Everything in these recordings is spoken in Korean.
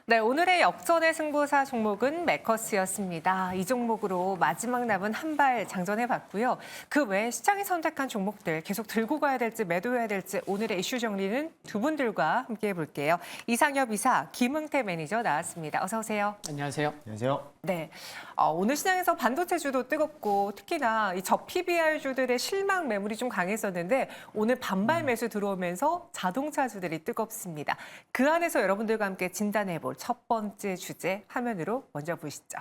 네, 오늘의 역전의 승부사 종목은 매커스였습니다. 이 종목으로 마지막 남은 한 발 장전해봤고요. 그 외에 시장이 선택한 종목들 계속 들고 가야 될지 매도해야 될지 오늘의 이슈 정리는 두 분들과 함께 해볼게요. 이상엽 이사, 김응태 매니저 나왔습니다. 어서 오세요. 안녕하세요. 안녕하세요. 네, 오늘 시장에서 반도체주도 뜨겁고 특히나 이 저PBR주들의 실망 매물이 좀 강했었는데 오늘 반발 매수 들어오면서 자동차주들이 뜨겁습니다. 그 안에서 여러분들과 함께 진단해볼 첫 번째 주제 화면으로 먼저 보시죠.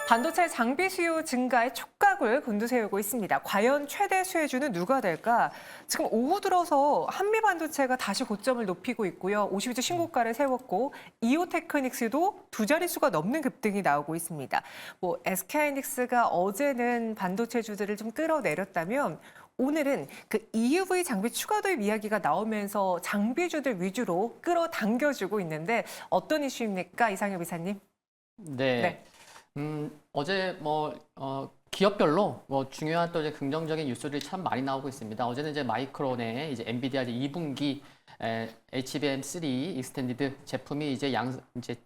반도체 장비 수요 증가에 촉각을 곤두세우고 있습니다. 과연 최대 수혜주는 누가 될까? 지금 오후 들어서 한미반도체가 다시 고점을 높이고 있고요. 52주 신고가를 세웠고 이오테크닉스도 두 자릿수가 넘는 급등이 나오고 있습니다. SK하이닉스가 어제는 반도체주들을 좀 끌어내렸다면 오늘은 그 EUV 장비 추가 도입 이야기가 나오면서 장비주들 위주로 끌어당겨주고 있는데 어떤 이슈입니까? 이상엽 이사님. 네. 어제 기업별로 중요한 또 이제 긍정적인 뉴스들이 참 많이 나오고 있습니다. 어제는 이제 마이크론의 이제 엔비디아 2분기 HBM3 익스텐디드 제품이 이제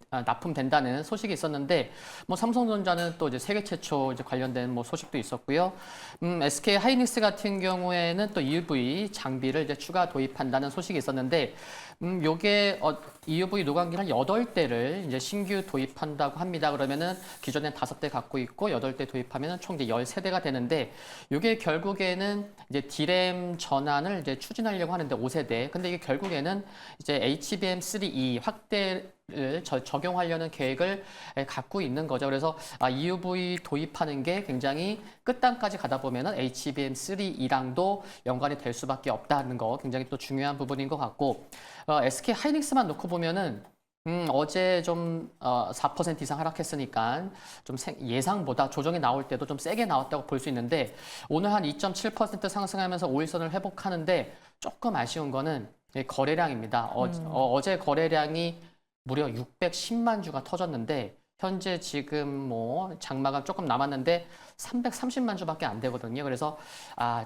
납품된다는 소식이 있었는데 삼성전자는 또 이제 세계 최초 이제 관련된 소식도 있었고요. SK 하이닉스 같은 경우에는 또 EUV 장비를 이제 추가 도입한다는 소식이 있었는데 요게 EUV 노광기를 한 8대를 이제 신규 도입한다고 합니다. 그러면은 기존에 5대 갖고 있고 8대 도입하면은 총 이제 13대가 되는데 요게 결국에는 이제 D램 전환을 이제 추진하려고 하는데 5세대. 근데 이게 결국에는 이제 HBM3E 확대를 적용하려는 계획을 갖고 있는 거죠. 그래서 EUV 도입하는 게 굉장히 끝단까지 가다 보면은 HBM3E랑도 연관이 될 수밖에 없다는 거 굉장히 또 중요한 부분인 것 같고 SK 하이닉스만 놓고 보면은 어제 좀 4% 이상 하락했으니까 좀 예상보다 조정이 나올 때도 좀 세게 나왔다고 볼 수 있는데 오늘 한 2.7% 상승하면서 5일선을 회복하는데 조금 아쉬운 거는 거래량입니다. 어제 거래량이 무려 610만 주가 터졌는데 현재 지금 장마감 조금 남았는데 330만 주밖에 안 되거든요. 그래서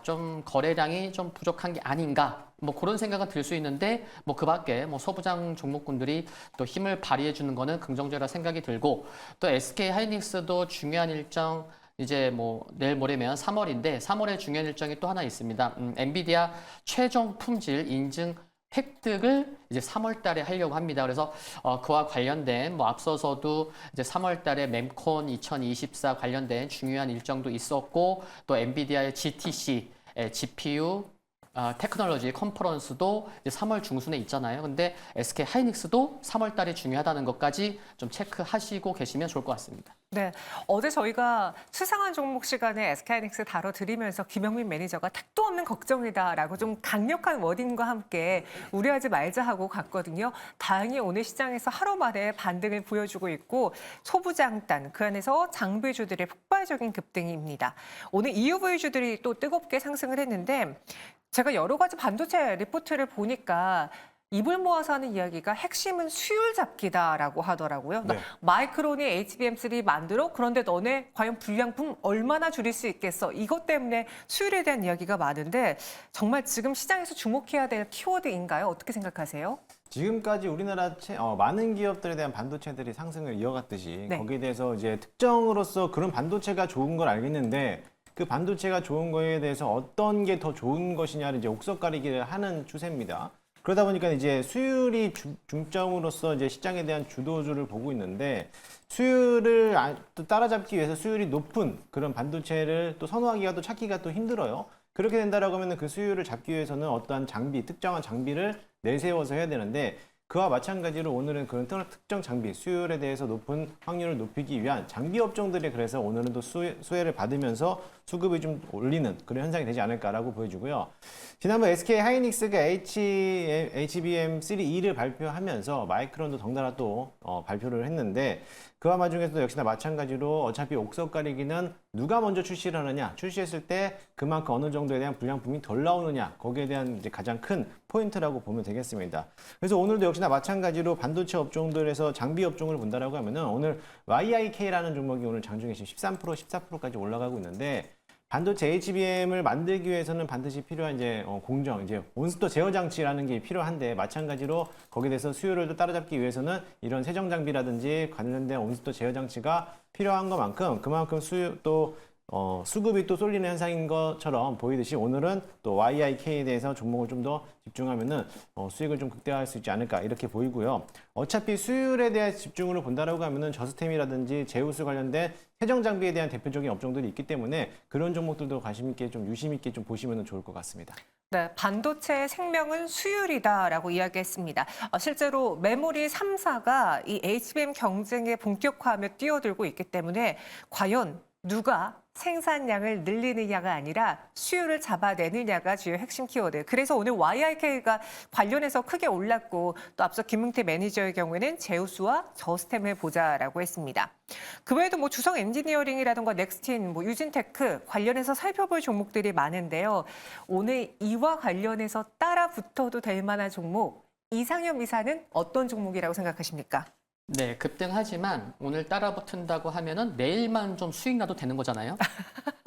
좀 거래량이 좀 부족한 게 아닌가 그런 생각은 들 수 있는데 그 밖에 소부장 종목군들이 또 힘을 발휘해 주는 거는 긍정적이라 생각이 들고 또 SK 하이닉스도 중요한 일정 이제 내일 모레면 3월인데 3월에 중요한 일정이 또 하나 있습니다. 엔비디아 최종 품질 인증 획득을 이제 3월 달에 하려고 합니다. 그래서 그와 관련된 앞서서도 이제 3월 달에 mem콘 2024 관련된 중요한 일정도 있었고 또 엔비디아의 GTC GPU 테크놀로지 컨퍼런스도 이제 3월 중순에 있잖아요. 근데 SK 하이닉스도 3월 달이 중요하다는 것까지 좀 체크하시고 계시면 좋을 것 같습니다. 네, 어제 저희가 수상한 종목 시간에 SK하이닉스 다뤄드리면서 김영민 매니저가 택도 없는 걱정이다라고 좀 강력한 워딩과 함께 우려하지 말자 하고 갔거든요. 다행히 오늘 시장에서 하루 만에 반등을 보여주고 있고 소부장단 그 안에서 장비주들의 폭발적인 급등입니다. 오늘 EUV주들이 또 뜨겁게 상승을 했는데 제가 여러 가지 반도체 리포트를 보니까 입을 모아서 하는 이야기가 핵심은 수율 잡기다라고 하더라고요. 그러니까 마이크론이 HBM3 만들어 그런데 너네 과연 불량품 얼마나 줄일 수 있겠어? 이것 때문에 수율에 대한 이야기가 많은데 정말 지금 시장에서 주목해야 될 키워드인가요? 어떻게 생각하세요? 지금까지 우리나라 많은 기업들에 대한 반도체들이 상승을 이어갔듯이 네. 거기에 대해서 이제 특정으로서 그런 반도체가 좋은 걸 알겠는데 그 반도체가 좋은 거에 대해서 어떤 게 더 좋은 것이냐를 이제 옥석가리기를 하는 추세입니다. 그러다 보니까 이제 수율이 중점으로서 이제 시장에 대한 주도주를 보고 있는데 수율을 또 따라잡기 위해서 수율이 높은 그런 반도체를 또 선호하기가 또 찾기가 또 힘들어요. 그렇게 된다라고 하면 그 수율을 잡기 위해서는 어떠한 장비, 특정한 장비를 내세워서 해야 되는데 그와 마찬가지로 오늘은 그런 특정 장비, 수율에 대해서 높은 확률을 높이기 위한 장비 업종들이 그래서 오늘은 또 수혜를 받으면서 수급이 좀 올리는 그런 현상이 되지 않을까라고 보여주고요. 지난번 SK 하이닉스가 HBM3E를 발표하면서 마이크론도 덩달아 또 발표를 했는데 그와 마중에서도 역시나 마찬가지로 어차피 옥석 가리기는 누가 먼저 출시를 하느냐, 출시했을 때 그만큼 어느 정도에 대한 불량품이 덜 나오느냐, 거기에 대한 이제 가장 큰 포인트라고 보면 되겠습니다. 그래서 오늘도 역시나 마찬가지로 반도체 업종들에서 장비 업종을 본다라고 하면은 오늘 YIK라는 종목이 오늘 장중에 지금 13%, 14%까지 올라가고 있는데 반도체 HBM을 만들기 위해서는 반드시 필요한 이제 공정, 이제 온스토 제어 장치라는 게 필요한데 마찬가지로 거기에 대해서 수요를 또 따라잡기 위해서는 이런 세정 장비라든지 관련된 온스토 제어 장치가 필요한 것만큼 그만큼 수급이 또 쏠리는 현상인 것처럼 보이듯이 오늘은 또 YIK에 대해서 종목을 좀 더 집중하면은 수익을 좀 극대화할 수 있지 않을까 이렇게 보이고요. 어차피 수율에 대한 집중으로 본다라고 하면은 저스템이라든지 제우스 관련된 세정 장비에 대한 대표적인 업종들이 있기 때문에 그런 종목들도 관심 있게 좀 유심 있게 좀 보시면 좋을 것 같습니다. 네, 반도체의 생명은 수율이다라고 이야기했습니다. 실제로 메모리 3사가 이 HBM 경쟁에 본격화하며 뛰어들고 있기 때문에 과연 누가 생산량을 늘리느냐가 아니라 수율을 잡아내느냐가 주요 핵심 키워드. 그래서 오늘 YIK가 관련해서 크게 올랐고 또 앞서 김웅태 매니저의 경우에는 제우스와 저스템을 보자라고 했습니다. 그 외에도 뭐 주성 엔지니어링이라든가 넥스틴, 뭐 유진테크 관련해서 살펴볼 종목들이 많은데요. 오늘 이와 관련해서 따라 붙어도 될 만한 종목 이상현 이사는 어떤 종목이라고 생각하십니까? 네, 급등하지만 오늘 따라 붙은다고 하면은 내일만 좀 수익 나도 되는 거잖아요.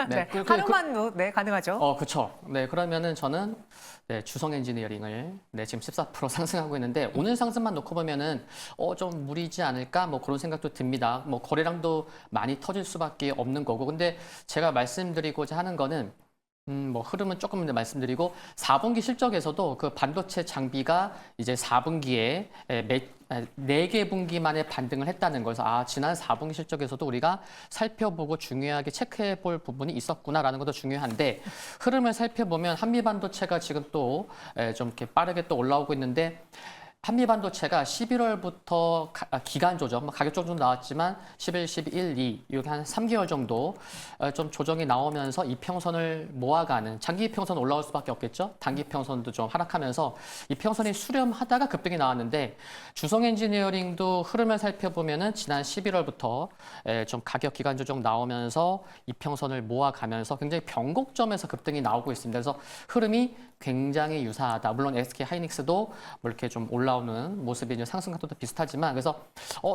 네, 하루만도 네, 가능하죠. 그렇죠. 네, 그러면은 저는 주성 엔지니어링을 지금 14% 상승하고 있는데 오늘 상승만 놓고 보면은 좀 무리지 않을까 뭐 그런 생각도 듭니다. 뭐 거래량도 많이 터질 수밖에 없는 거고. 근데 제가 말씀드리고자 하는 거는 뭐 흐름은 조금 더 말씀드리고 4분기 실적에서도 그 반도체 장비가 이제 4분기에 4개 분기 만에 반등을 했다는 거에서 지난 4분기 실적에서도 우리가 살펴보고 중요하게 체크해 볼 부분이 있었구나라는 것도 중요한데 흐름을 살펴보면 한미반도체가 지금 또 좀 이렇게 빠르게 또 올라오고 있는데 한미반도체가 11월부터 기간 조정, 가격 조정 나왔지만 11, 12, 2, 여기 한 3개월 정도 좀 조정이 나오면서 이평선을 모아가는 장기 이평선 올라올 수밖에 없겠죠. 단기 이평선도 좀 하락하면서 이평선이 수렴하다가 급등이 나왔는데 주성 엔지니어링도 흐름을 살펴보면은 지난 11월부터 좀 가격 기간 조정 나오면서 이평선을 모아가면서 굉장히 변곡점에서 급등이 나오고 있습니다. 그래서 흐름이 굉장히 유사하다. 물론 SK 하이닉스도 뭐 이렇게 좀 올라오는 모습이 이제 상승 각도도 비슷하지만 그래서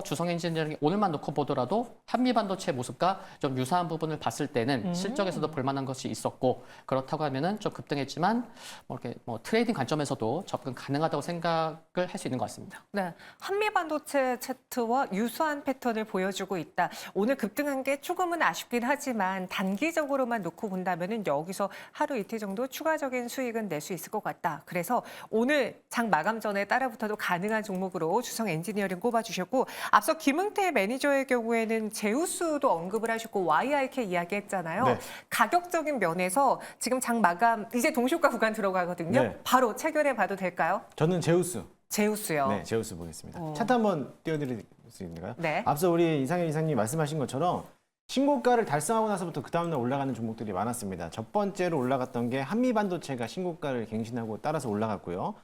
주성 엔지니어링 오늘만 놓고 보더라도 한미 반도체 모습과 좀 유사한 부분을 봤을 때는 실적에서도 볼 만한 것이 있었고 그렇다고 하면은 좀 급등했지만 뭐 이렇게 뭐 트레이딩 관점에서도 접근 가능하다고 생각을 할 수 있는 것 같습니다. 네, 한미 반도체 차트와 유사한 패턴을 보여주고 있다. 오늘 급등한 게 조금은 아쉽긴 하지만 단기적으로만 놓고 본다면은 여기서 하루 이틀 정도 추가적인 수익은 낼 수 있을 것 같다. 그래서 오늘 장 마감 전에 따라붙어도 가능한 종목으로 주성 엔지니어링 꼽아주셨고 앞서 김웅태 매니저의 경우에는 제우스도 언급을 하셨고 YIK 이야기했잖아요. 네. 가격적인 면에서 지금 장 마감 이제 동시효과 구간 들어가거든요. 네. 바로 체결해 봐도 될까요? 저는 제우스. 제우스요. 네, 제우스 보겠습니다. 차트 한번 띄워드릴 수 있는가요? 네. 앞서 우리 이상현 이사님이 말씀하신 것처럼 신고가를 달성하고 나서부터 그 다음날 올라가는 종목들이 많았습니다. 첫 번째로 올라갔던 게 한미반도체가 신고가를 갱신하고 따라서 올라갔고요.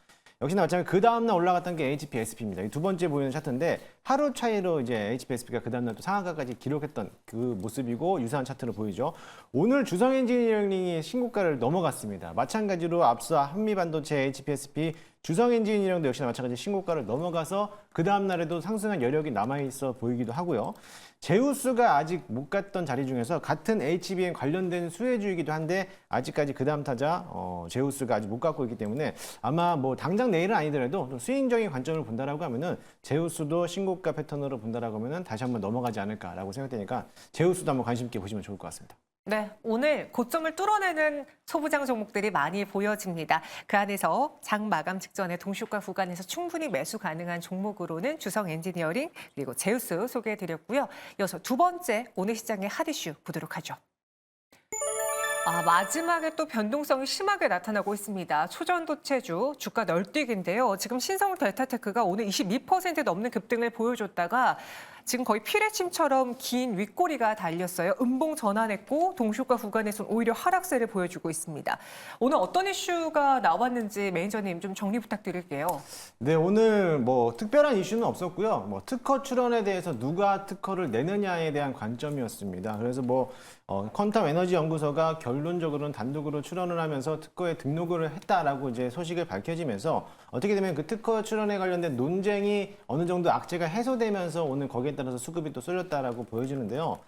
역시나 마찬가지로 그 다음날 올라갔던 게 HPSP입니다. 이 두 번째 보이는 차트인데 하루 차이로 이제 HPSP가 그 다음날 또 상한가까지 기록했던 그 모습이고 유사한 차트로 보이죠. 오늘 주성 엔지니어링이 신고가를 넘어갔습니다. 마찬가지로 앞서 한미반도체, HPSP, 주성 엔지니어링도 역시나 마찬가지 신고가를 넘어가서 그 다음날에도 상승한 여력이 남아있어 보이기도 하고요. 제우스가 아직 못 갔던 자리 중에서 같은 HBM 관련된 수혜주이기도 한데 아직까지 그 다음 타자 제우스가 아직 못 갖고 있기 때문에 아마 뭐 당장 내일은 아니더라도 좀 스윙적인 관점을 본다라고 하면은 제우스도 신고가 패턴으로 본다라고 하면은 다시 한번 넘어가지 않을까라고 생각되니까 제우스도 한번 관심 있게 보시면 좋을 것 같습니다. 네, 오늘 고점을 뚫어내는 소부장 종목들이 많이 보여집니다. 그 안에서 장 마감 직전에 동시효과 구간에서 충분히 매수 가능한 종목으로는 주성 엔지니어링 그리고 제우스 소개해드렸고요. 이어서 두 번째 오늘 시장의 핫 이슈 보도록 하죠. 마지막에 또 변동성이 심하게 나타나고 있습니다. 초전도체주 주가 널뛰기인데요. 지금 신성울 델타테크가 오늘 22% 넘는 급등을 보여줬다가 지금 거의 피레침처럼 긴 윗꼬리가 달렸어요. 음봉 전환했고 동시효과 구간에서는 오히려 하락세를 보여주고 있습니다. 오늘 어떤 이슈가 나왔는지 매니저님 좀 정리 부탁드릴게요. 네, 오늘 뭐 특별한 이슈는 없었고요. 뭐 특허 출원에 대해서 누가 특허를 내느냐에 대한 관점이었습니다. 그래서 뭐 퀀텀 에너지 연구소가 결론적으로는 단독으로 출원을 하면서 특허에 등록을 했다라고 이제 소식을 밝혀지면서 어떻게 되면 그 특허 출원에 관련된 논쟁이 어느 정도 악재가 해소되면서 오늘 거기에 경우에 따라서 수급이 또 쏠렸다라고 보여지는데요.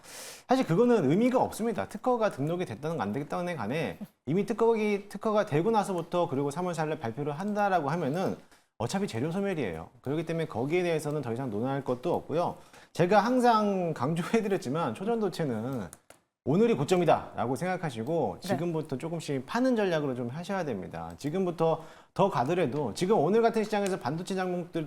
사실 그거는 의미가 없습니다. 특허가 등록이 됐다는 안 됐다는 간에 이미 특허가 되고 나서부터 그리고 3월 4일에 발표를 한다라고 하면은 어차피 재료 소멸이에요. 그렇기 때문에 거기에 대해서는 더 이상 논할 것도 없고요. 제가 항상 강조해드렸지만 초전도체는 오늘이 고점이다라고 생각하시고 지금부터 조금씩 파는 전략으로 좀 하셔야 됩니다. 지금부터 더 가더라도 지금 오늘 같은 시장에서 반도체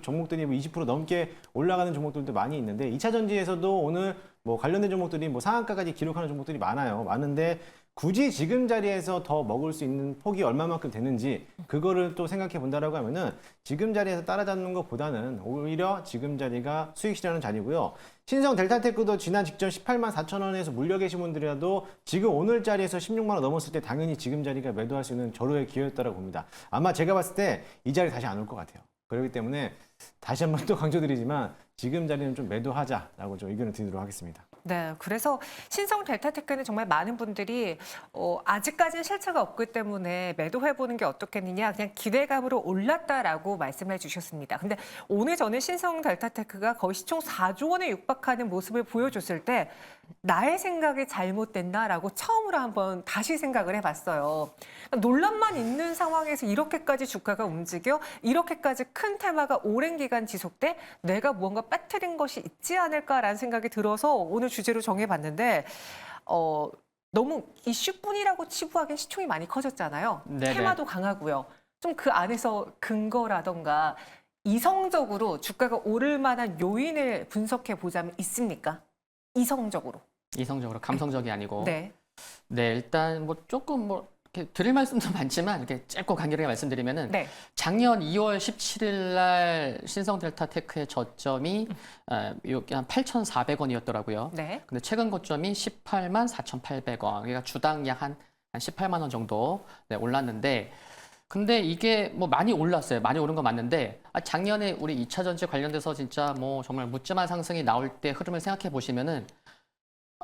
종목들이 20% 넘게 올라가는 종목들도 많이 있는데 2차 전지에서도 오늘 뭐 관련된 종목들이 뭐 상한가까지 기록하는 종목들이 많은데 굳이 지금 자리에서 더 먹을 수 있는 폭이 얼마만큼 되는지 그거를 또 생각해 본다라고 하면은 지금 자리에서 따라잡는 것보다는 오히려 지금 자리가 수익 실현하는 자리고요. 신성 델타테크도 지난 직전 18만 4천 원에서 물려 계신 분들이라도 지금 오늘 자리에서 16만 원 넘었을 때 당연히 지금 자리가 매도할 수 있는 절호의 기회였다고 봅니다. 아마 제가 봤을 때 이 자리 다시 안 올 것 같아요. 그렇기 때문에 다시 한번 또 강조드리지만 지금 자리는 좀 매도하자라고 좀 의견을 드리도록 하겠습니다. 네, 그래서 신성 델타테크는 정말 많은 분들이 아직까지는 실체가 없기 때문에 매도해보는 게 어떻겠느냐, 그냥 기대감으로 올랐다라고 말씀해 주셨습니다. 근데 오늘 저는 신성 델타테크가 거의 시총 4조 원에 육박하는 모습을 보여줬을 때 나의 생각이 잘못됐나라고 처음으로 한번 다시 생각을 해봤어요. 논란만 있는 상황에서 이렇게까지 주가가 움직여 이렇게까지 큰 테마가 오랜 기간 지속돼 내가 무언가 빠뜨린 것이 있지 않을까라는 생각이 들어서 오늘 주제로 정해봤는데 너무 이슈뿐이라고 치부하기엔 시총이 많이 커졌잖아요. 네네. 테마도 강하고요. 좀 그 안에서 근거라던가 이성적으로 주가가 오를 만한 요인을 분석해 보자면 있습니까? 이성적으로. 감성적이 아니고. 네. 네, 일단 뭐 조금 뭐 이렇게 드릴 말씀도 많지만 이렇게 짧고 간결하게 말씀드리면은 네. 작년 2월 17일 날 신성 델타테크의 저점이 여기 한 8,400원이었더라고요. 네. 근데 최근 고점이 18만 4,800원. 그러니까 주당 약 한 18만 원 정도 올랐는데 근데 이게 뭐 많이 올랐어요. 많이 오른 건 맞는데 작년에 우리 2차 전지 관련돼서 진짜 뭐 정말 묻지마 상승이 나올 때 흐름을 생각해 보시면은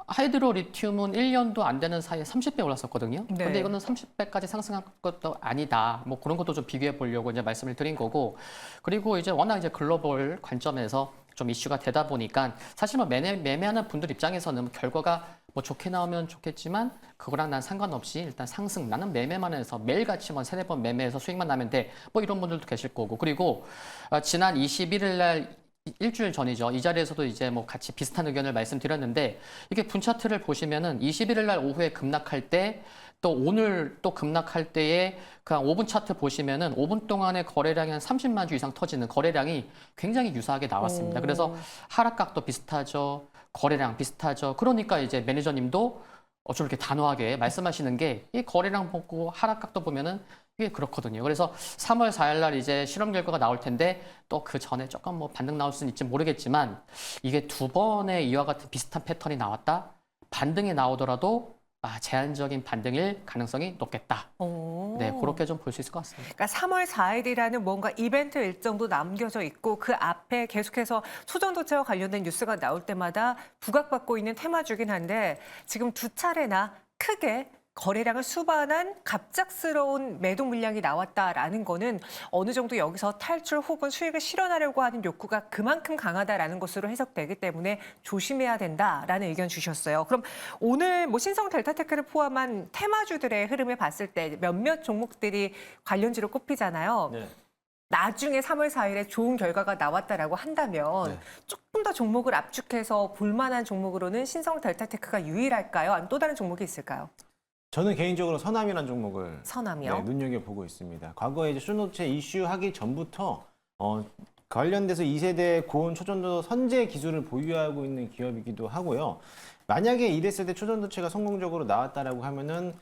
하이드로 리튬은 1년도 안 되는 사이에 30배 올랐었거든요. 네. 근데 이거는 30배까지 상승한 것도 아니다. 뭐 그런 것도 좀 비교해 보려고 이제 말씀을 드린 거고. 그리고 이제 워낙 이제 글로벌 관점에서 좀 이슈가 되다 보니까 사실 뭐 매매하는 분들 입장에서는 결과가 뭐 좋게 나오면 좋겠지만 그거랑 난 상관없이 일단 상승 나는 매매만 해서 매일같이 뭐 3-4번 매매해서 수익만 나면 돼. 뭐 이런 분들도 계실 거고. 그리고 지난 21일 날 일주일 전이죠. 이 자리에서도 이제 뭐 같이 비슷한 의견을 말씀드렸는데 이게 분 차트를 보시면은 21일 날 오후에 급락할 때 또 오늘 또 급락할 때에 그냥 5분 차트 보시면은 5분 동안의 거래량이 한 30만 주 이상 터지는 거래량이 굉장히 유사하게 나왔습니다. 그래서 하락각도 비슷하죠. 거래량 비슷하죠. 그러니까 이제 매니저님도 좀 이렇게 단호하게 말씀하시는 게 이 거래량 보고 하락각도 보면은 이게 그렇거든요. 그래서 3월 4일 날 이제 실험 결과가 나올 텐데 또 그 전에 조금 뭐 반등 나올 수는 있지 모르겠지만 이게 2번의 이와 같은 비슷한 패턴이 나왔다. 반등이 나오더라도 제한적인 반등일 가능성이 높겠다. 네, 그렇게 좀 볼 수 있을 것 같습니다. 그러니까 3월 4일이라는 뭔가 이벤트 일정도 남겨져 있고 그 앞에 계속해서 초전도체와 관련된 뉴스가 나올 때마다 부각받고 있는 테마주긴 한데 지금 두 차례나 크게 거래량을 수반한 갑작스러운 매도 물량이 나왔다라는 거는 어느 정도 여기서 탈출 혹은 수익을 실현하려고 하는 욕구가 그만큼 강하다라는 것으로 해석되기 때문에 조심해야 된다라는 의견 주셨어요. 그럼 오늘 뭐 신성 델타테크를 포함한 테마주들의 흐름을 봤을 때 몇몇 종목들이 관련주로 꼽히잖아요. 네. 나중에 3월 4일에 좋은 결과가 나왔다라고 한다면 네. 조금 더 종목을 압축해서 볼만한 종목으로는 신성 델타테크가 유일할까요? 아니면 또 다른 종목이 있을까요? 저는 개인적으로 선암이라는 종목을 선암이요? 눈여겨보고 있습니다. 과거에 이제 수노체 이슈하기 전부터 관련돼서 2세대 고온 초전도 선제 기술을 보유하고 있는 기업이기도 하고요. 만약에 이랬을 때 초전도체가 성공적으로 나왔다라고 하면은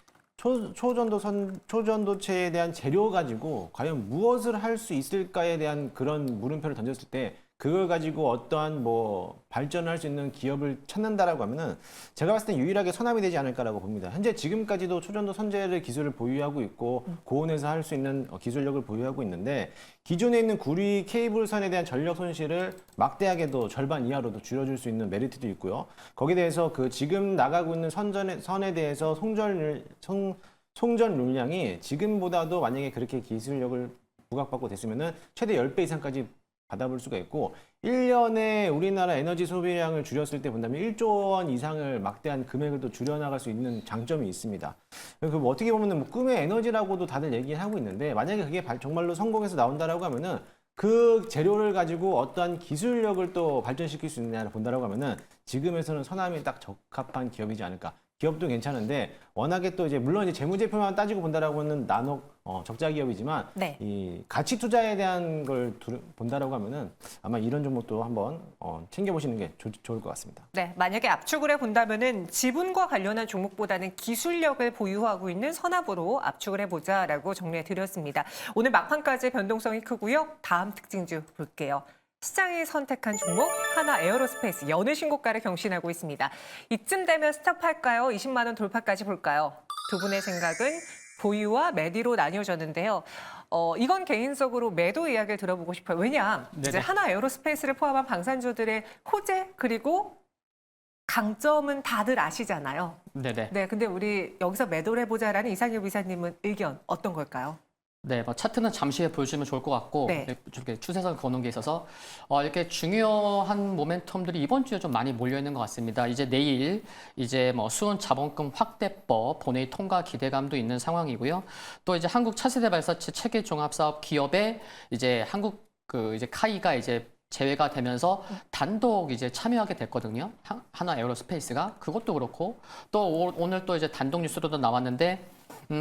초전도체에 대한 재료 가지고 과연 무엇을 할 수 있을까에 대한 그런 물음표를 던졌을 때 그걸 가지고 어떠한 뭐 발전을 할 수 있는 기업을 찾는다라고 하면은 제가 봤을 때 유일하게 선암이 되지 않을까라고 봅니다. 현재 지금까지도 초전도 선제를 기술을 보유하고 있고 고온에서 할 수 있는 기술력을 보유하고 있는데 기존에 있는 구리 케이블선에 대한 전력 손실을 막대하게도 절반 이하로도 줄여줄 수 있는 메리트도 있고요. 거기에 대해서 그 지금 나가고 있는 선에 대해서 송전 물량이 지금보다도 만약에 그렇게 기술력을 부각받고 됐으면은 최대 10배 이상까지 받아볼 수가 있고 1년에 우리나라 에너지 소비량을 줄였을 때 본다면 1조 원 이상을 막대한 금액을 또 줄여나갈 수 있는 장점이 있습니다. 뭐 어떻게 보면 뭐 꿈의 에너지라고도 다들 얘기를 하고 있는데 만약에 그게 정말로 성공해서 나온다라고 하면은 그 재료를 가지고 어떠한 기술력을 또 발전시킬 수 있느냐를 본다라고 하면은 지금에서는 서남이 딱 적합한 기업이지 않을까. 기업도 괜찮은데 워낙에 또 이제 물론 이제 재무제표만 따지고 본다라고 하면 적자 기업이지만 네. 이 가치 투자에 대한 걸 본다라고 하면은 아마 이런 종목도 한번 챙겨보시는 게 좋을 것 같습니다. 네, 만약에 압축을 해본다면은 지분과 관련한 종목보다는 기술력을 보유하고 있는 선압으로 압축을 해보자라고 정리해드렸습니다. 오늘 막판까지 변동성이 크고요. 다음 특징주 볼게요. 시장이 선택한 종목 하나 에어로스페이스 연일 신고가를 경신하고 있습니다. 이쯤 되면 스탑할까요? 20만 원 돌파까지 볼까요? 두 분의 생각은 보유와 매도로 나뉘어졌는데요. 이건 개인적으로 매도 이야기를 들어보고 싶어요. 왜냐? 이제 네네. 하나 에어로스페이스를 포함한 방산주들의 호재 그리고 강점은 다들 아시잖아요. 네네. 네, 근데 우리 여기서 매도를 해보자라는 이상엽 이사님은 의견 어떤 걸까요? 네, 뭐 차트는 잠시 후에 보여주시면 좋을 것 같고 네. 이렇게 추세선 거는 게 있어서 이렇게 중요한 모멘텀들이 이번 주에 좀 많이 몰려 있는 것 같습니다. 이제 내일 이제 뭐 수은 자본금 확대법 본회의 통과 기대감도 있는 상황이고요. 또 이제 한국 차세대 발사체 체계 종합 사업 기업에 이제 한국 이제 카이가 이제 제외가 되면서 단독 이제 참여하게 됐거든요. 하나 에어로스페이스가 그것도 그렇고 또 오늘 또 이제 단독 뉴스로도 나왔는데.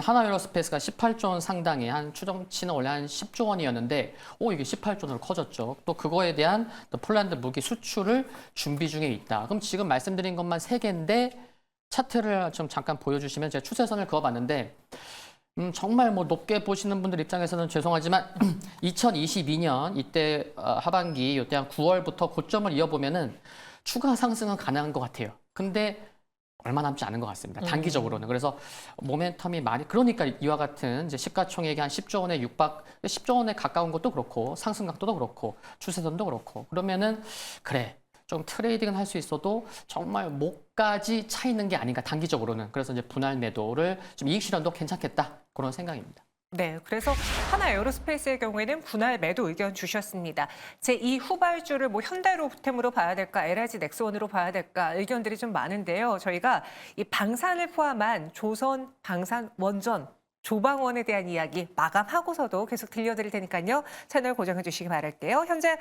하나 에어로스페이스가 18조 원 상당의 한 추정치는 원래 한 10조 원이었는데 이게 18조 원으로 커졌죠. 또 그거에 대한 또 폴란드 무기 수출을 준비 중에 있다. 그럼 지금 말씀드린 것만 3개인데 차트를 좀 잠깐 보여주시면 제가 추세선을 그어봤는데 정말 뭐 높게 보시는 분들 입장에서는 죄송하지만 2022년 이때 하반기 이때 한 9월부터 고점을 이어보면은 추가 상승은 가능한 것 같아요. 근데 얼마 남지 않은 것 같습니다. 단기적으로는. 그래서 모멘텀이 많이 그러니까 이와 같은 이제 시가총액이 한 10조 원에 10조 원에 가까운 것도 그렇고 상승 각도도 그렇고 추세선도 그렇고 그러면은 그래. 좀 트레이딩은 할 수 있어도 정말 목까지 차 있는 게 아닌가 단기적으로는. 그래서 이제 분할 매도를 좀 이익 실현도 괜찮겠다. 그런 생각입니다. 네, 그래서 하나 에어로스페이스의 경우에는 분할 매도 의견 주셨습니다. 제2 후발주를 뭐 현대로템으로 봐야 될까, LG 넥스원으로 봐야 될까 의견들이 좀 많은데요. 저희가 이 방산을 포함한 조선, 방산, 원전, 조방원에 대한 이야기 마감하고서도 계속 들려드릴 테니까요. 채널 고정해 주시기 바랄게요. 현재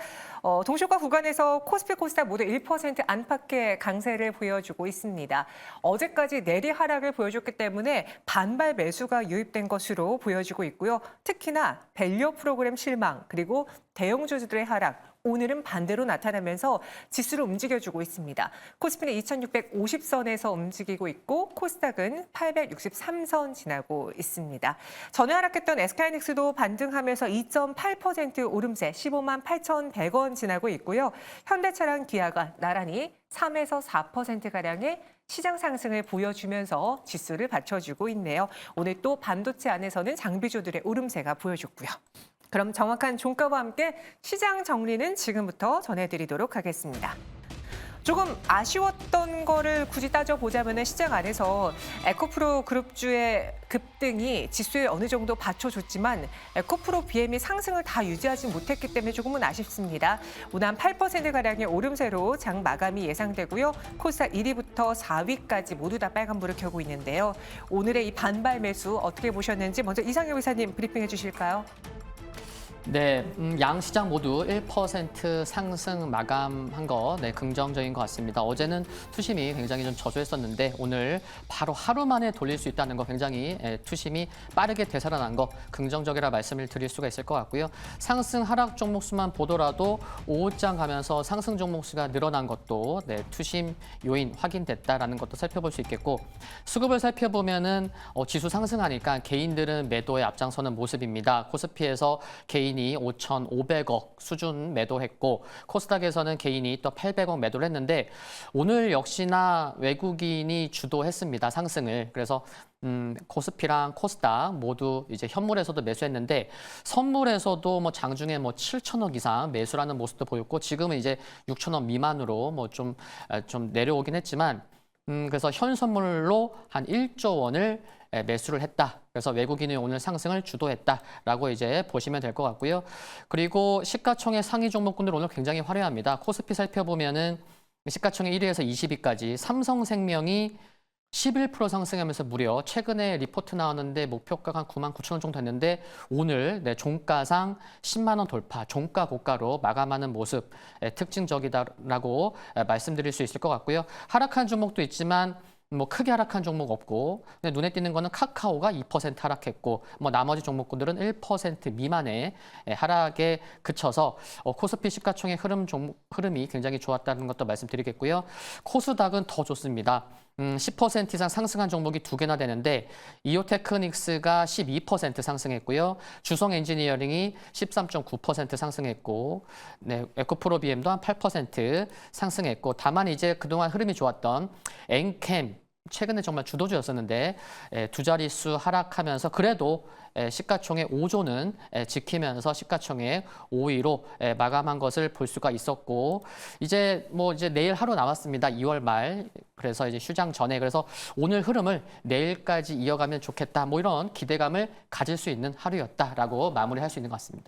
동시효과 구간에서 코스피, 코스닥 모두 1% 안팎의 강세를 보여주고 있습니다. 어제까지 내리 하락을 보여줬기 때문에 반발 매수가 유입된 것으로 보여지고 있고요. 특히나 밸류 프로그램 실망 그리고 대형주주들의 하락. 오늘은 반대로 나타나면서 지수를 움직여주고 있습니다. 코스피는 2650선에서 움직이고 있고 코스닥은 863선 지나고 있습니다. 전에 하락했던 SK하이닉스도 반등하면서 2.8% 오름세 15만 8,100원 지나고 있고요. 현대차랑 기아가 나란히 3에서 4%가량의 시장 상승을 보여주면서 지수를 받쳐주고 있네요. 오늘 또 반도체 안에서는 장비주들의 오름세가 보여줬고요. 그럼 정확한 종가와 함께 시장 정리는 지금부터 전해드리도록 하겠습니다. 조금 아쉬웠던 거를 굳이 따져보자면 시장 안에서 에코프로 그룹주의 급등이 지수에 어느 정도 받쳐줬지만 에코프로 BM이 상승을 다 유지하지 못했기 때문에 조금은 아쉽습니다. 오늘 한 8%가량의 오름세로 장 마감이 예상되고요. 코스닥 1위부터 4위까지 모두 다 빨간불을 켜고 있는데요. 오늘의 이 반발 매수 어떻게 보셨는지 먼저 이상엽 의사님 브리핑해 주실까요? 네, 양 시장 모두 1% 상승 마감한 거, 네, 긍정적인 것 같습니다. 어제는 투심이 굉장히 좀 저조했었는데 오늘 바로 하루 만에 돌릴 수 있다는 거 굉장히 투심이 빠르게 되살아난 거 긍정적이라 말씀을 드릴 수가 있을 것 같고요. 상승 하락 종목 수만 보더라도 5장 가면서 상승 종목 수가 늘어난 것도 네, 투심 요인 확인됐다라는 것도 살펴볼 수 있겠고 수급을 살펴보면은 지수 상승하니까 개인들은 매도에 앞장서는 모습입니다. 코스피에서 개인이 5,500억 수준 매도했고 코스닥에서는 개인이 또 800억 매도를 했는데 오늘 역시나 외국인이 주도했습니다. 상승을. 그래서 코스피랑 코스닥 모두 이제 현물에서도 매수했는데 선물에서도 뭐 장중에 뭐 7천억 이상 매수라는 모습도 보였고 지금은 이제 6천억 미만으로 뭐 좀 내려오긴 했지만 그래서 현 선물로 한 1조 원을 매수를 했다. 그래서 외국인이 오늘 상승을 주도했다라고 이제 보시면 될 것 같고요. 그리고 시가총액 상위 종목군들 오늘 굉장히 화려합니다. 코스피 살펴보면은 시가총액 1위에서 20위까지 삼성생명이 11% 상승하면서 무려 최근에 리포트 나왔는데 목표가가 한 9만 9천 원 정도 됐는데 오늘 종가상 10만 원 돌파, 종가 고가로 마감하는 모습 특징적이다라고 말씀드릴 수 있을 것 같고요. 하락한 종목도 있지만 뭐 크게 하락한 종목 없고 근데 눈에 띄는 거는 카카오가 2% 하락했고 뭐 나머지 종목군들은 1% 미만의 하락에 그쳐서 코스피 시가총액 흐름이 굉장히 좋았다는 것도 말씀드리겠고요. 코스닥은 더 좋습니다. 10% 이상 상승한 종목이 2개나 되는데 이오테크닉스가 12% 상승했고요. 주성 엔지니어링이 13.9% 상승했고 에코프로비엠도 한 8% 상승했고 다만 이제 그동안 흐름이 좋았던 엔캠 최근에 정말 주도주였었는데 두 자릿수 하락하면서 그래도 시가총액 5조는 지키면서 시가총액 5위로 마감한 것을 볼 수가 있었고 이제 내일 하루 남았습니다. 2월 말 그래서 이제 휴장 전에 그래서 오늘 흐름을 내일까지 이어가면 좋겠다. 뭐 이런 기대감을 가질 수 있는 하루였다라고 마무리할 수 있는 것 같습니다.